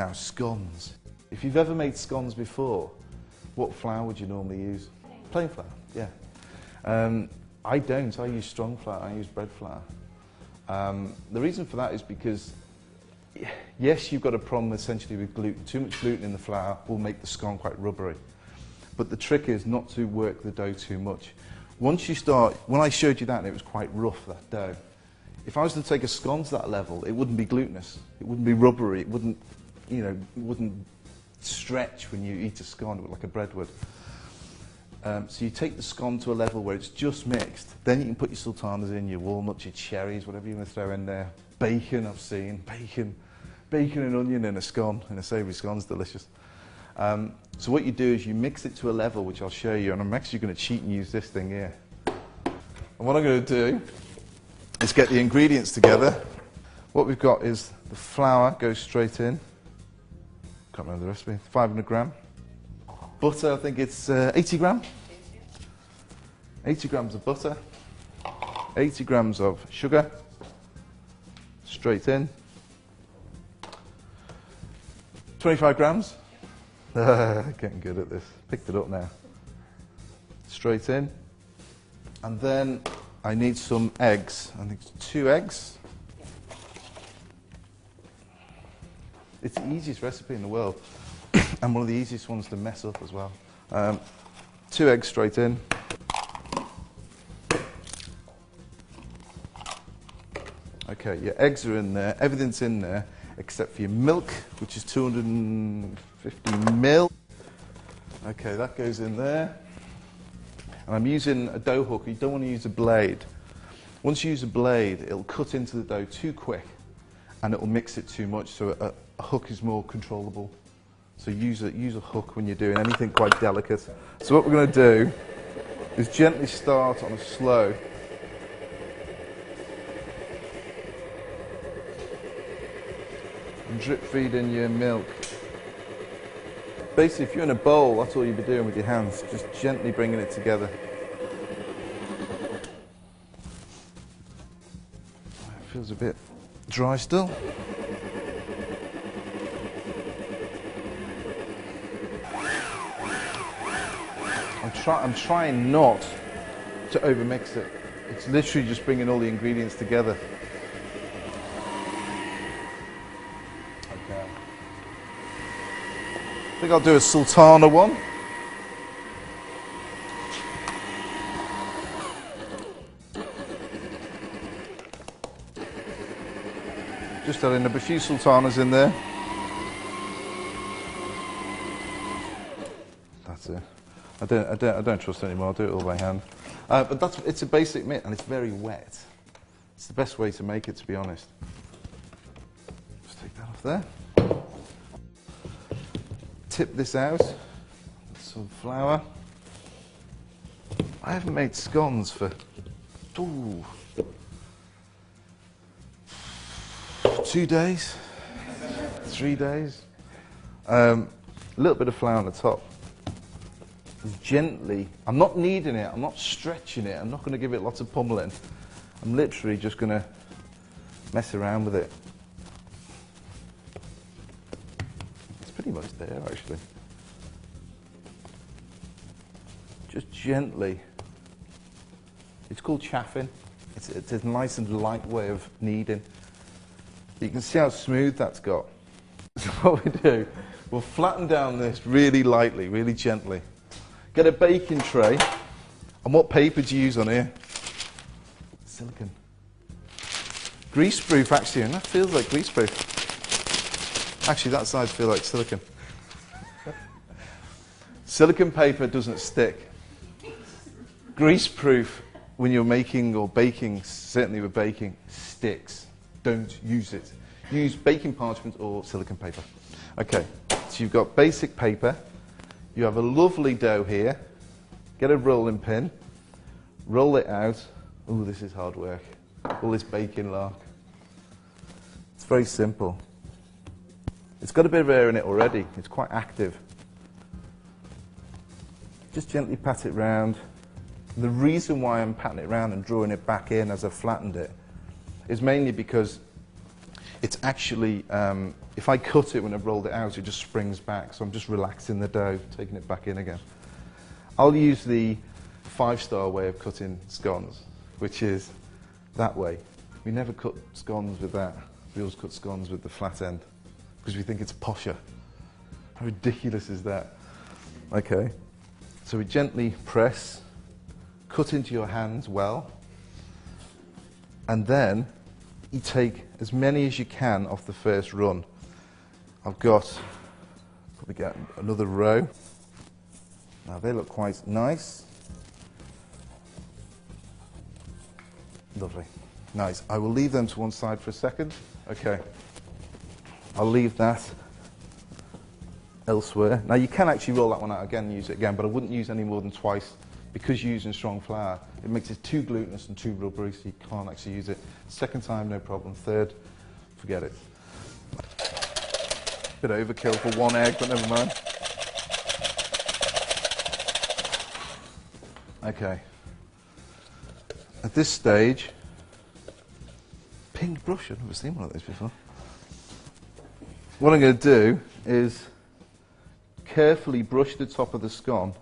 Now, scones. If you've ever made scones before, what flour would you normally use? Plain flour, yeah. I don't. I use strong flour. I use bread flour. The reason for that is because, yes, you've got a problem essentially with gluten. Too much gluten in the flour will make the scone quite rubbery. But the trick is not to work the dough too much. Once you start, when I showed you that, and it was quite rough, that dough, if I was to take a scone to that level, it wouldn't be glutinous. It wouldn't be rubbery. It wouldn't, you know, it wouldn't stretch when you eat a scone like a bread would. So you take the scone to a level where it's just mixed. Then you can put your sultanas in, your walnuts, your cherries, whatever you want to throw in there. Bacon, I've seen. Bacon and onion in a scone, in a savoury scone's delicious. So what you do is you mix it to a level, which I'll show you, and I'm actually going to cheat and use this thing here. And what I'm going to do is get the ingredients together. What we've got is the flour goes straight in. Can't remember the recipe. 500 gram. Butter, I think it's 80 gram. 80 grams of butter. 80 grams of sugar. Straight in. 25 grams. Getting good at this. Picked it up now. Straight in. And then I need some eggs. I think it's 2 eggs. It's the easiest recipe in the world. And one of the easiest ones to mess up as well. 2 eggs straight in. Okay, your eggs are in there. Everything's in there except for your milk, which is 250 mil. Okay, that goes in there. And I'm using a dough hook. You don't want to use a blade. Once you use a blade, it'll cut into the dough too quick and it'll mix it too much, so a hook is more controllable. So use a hook when you're doing anything quite delicate. So what we're going to do is gently start on a slow. And drip feed in your milk. Basically, if you're in a bowl, that's all you'll be doing with your hands, just gently bringing it together. It feels a bit dry still. I'm trying not to overmix it. It's literally just bringing all the ingredients together. Okay. I think I'll do a sultana one. Just adding a few sultanas in there. That's it. I don't trust it anymore. I'll do it all by hand. But it's a basic mitt, and it's very wet. It's the best way to make it, to be honest. Just take that off there. Tip this out with some flour. I haven't made scones for 2 days, 3 days. A little bit of flour on the top. Gently, I'm not kneading it, I'm not stretching it, I'm not going to give it lots of pummeling. I'm literally just going to mess around with it. It's pretty much there, actually. Just gently. It's called chaffing. It's a nice and light way of kneading. You can see how smooth that's got. So what we do, we'll flatten down this really lightly, really gently. Get a baking tray, and what paper do you use on here? Silicone. Greaseproof, actually, and that feels like greaseproof. Actually, that side feels like silicone. Silicone paper doesn't stick. Greaseproof, when you're making or baking, certainly with baking, sticks. Don't use it. Use baking parchment or silicone paper. Okay, so you've got basic paper. You have a lovely dough here. Get a rolling pin. Roll it out. Oh, this is hard work. All this baking lark. It's very simple. It's got a bit of air in it already. It's quite active. Just gently pat it round. The reason why I'm patting it round and drawing it back in as I've flattened it is mainly because it's actually, if I cut it when I've rolled it out, it just springs back. So I'm just relaxing the dough, taking it back in again. I'll use the 5-star way of cutting scones, which is that way. We never cut scones with that. We always cut scones with the flat end because we think it's posher. How ridiculous is that? Okay, so we gently press, cut into your hands well, and then you take as many as you can off the first run. I've got, probably get another row. Now they look quite nice. Lovely. Nice. I will leave them to one side for a second. Okay. I'll leave that elsewhere. Now you can actually roll that one out again and use it again, but I wouldn't use any more than twice because you're using strong flour. It makes it too glutinous and too rubbery, so you can't actually use it. Second time, no problem. Third, forget it. Bit overkill for one egg, but never mind. Okay. At this stage, pink brush, I've never seen one of those before. What I'm going to do is carefully brush the top of the scone,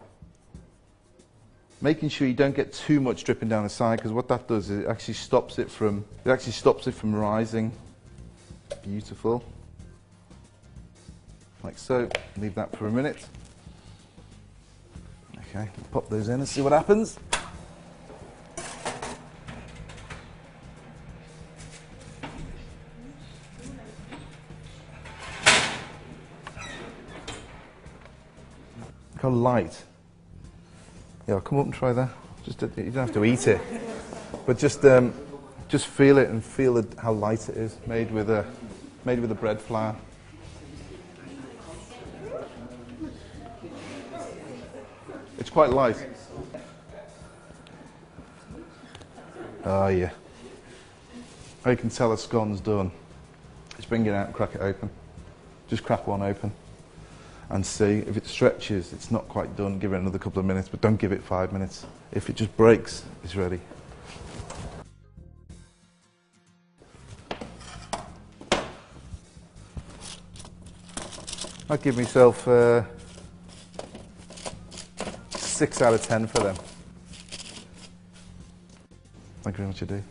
making sure you don't get too much dripping down the side, because what that does is it actually stops it from rising. Beautiful. Like so. Leave that for a minute. Okay, pop those in and see what happens. Look how light. Yeah, I'll come up and try that. Just, you don't have to eat it, but just feel it and feel how light it is. Made with a bread flour. It's quite light. Oh yeah. How you can tell a scone's done. Just bring it out and crack it open. Just crack one open and see if it stretches. It's not quite done. Give it another couple of minutes, but don't give it 5 minutes. If it just breaks, it's ready. I'd give myself 6 out of 10 for them. Thank you very much indeed.